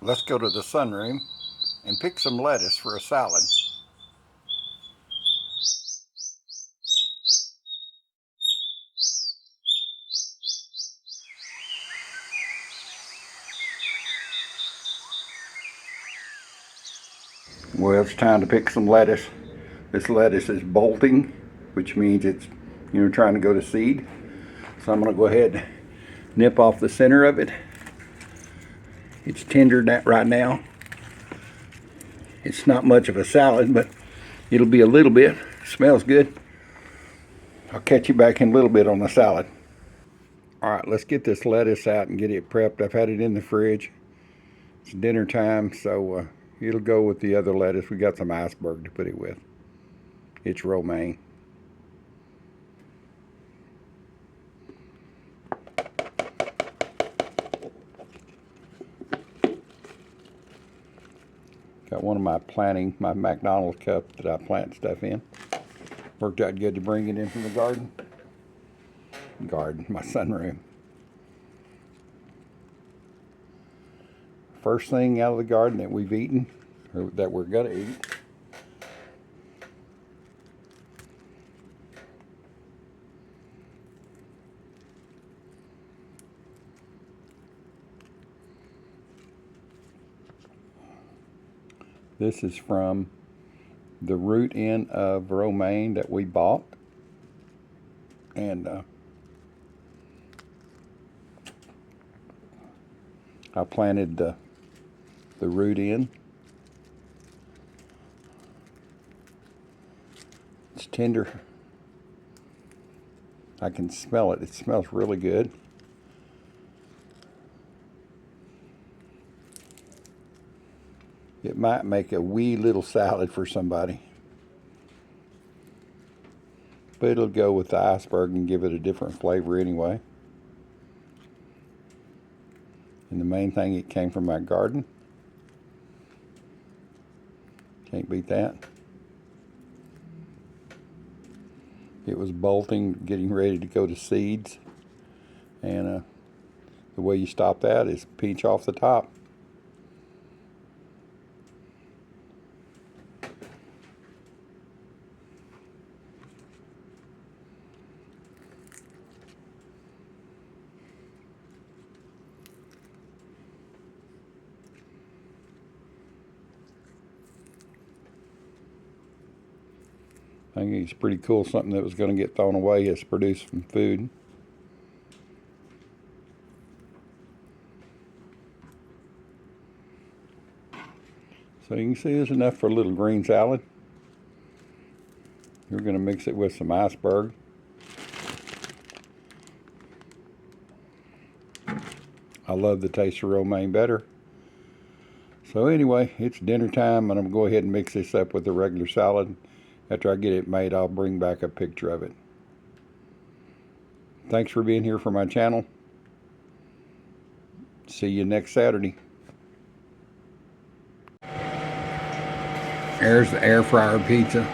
Let's go to the sunroom and pick some lettuce for a salad. Well, it's time to pick some lettuce. This lettuce is bolting, which means it's, trying to go to seed. So I'm going to go ahead and nip off the center of it. It's tender right now. It's not much of a salad, but it'll be a little bit. Smells good. I'll catch you back in a little bit on the salad. All right, let's get this lettuce out and get it prepped. I've had it in the fridge. It's dinner time, so it'll go with the other lettuce. We got some iceberg to put it with. It's romaine. Got one of my my McDonald's cups that I plant stuff in. Worked out good to bring it in from the garden. My sunroom. First thing out of the garden that we've eaten, or that we're gonna eat. This is from the root end of romaine that we bought. And I planted the root in. It's tender. I can smell it. It smells really good. It might make a wee little salad for somebody. But it'll go with the iceberg and give it a different flavor anyway. And the main thing, it came from my garden. Can't beat that. It was bolting, getting ready to go to seeds. And the way you stop that is pinch off the top. I think it's pretty cool. Something that was going to get thrown away has produced some food. So you can see there's enough for a little green salad. We're going to mix it with some iceberg. I love the taste of romaine better. So anyway, it's dinner time, and I'm going to go ahead and mix this up with the regular salad. After I get it made, I'll bring back a picture of it. Thanks for being here for my channel. See you next Saturday. There's the air fryer pizza.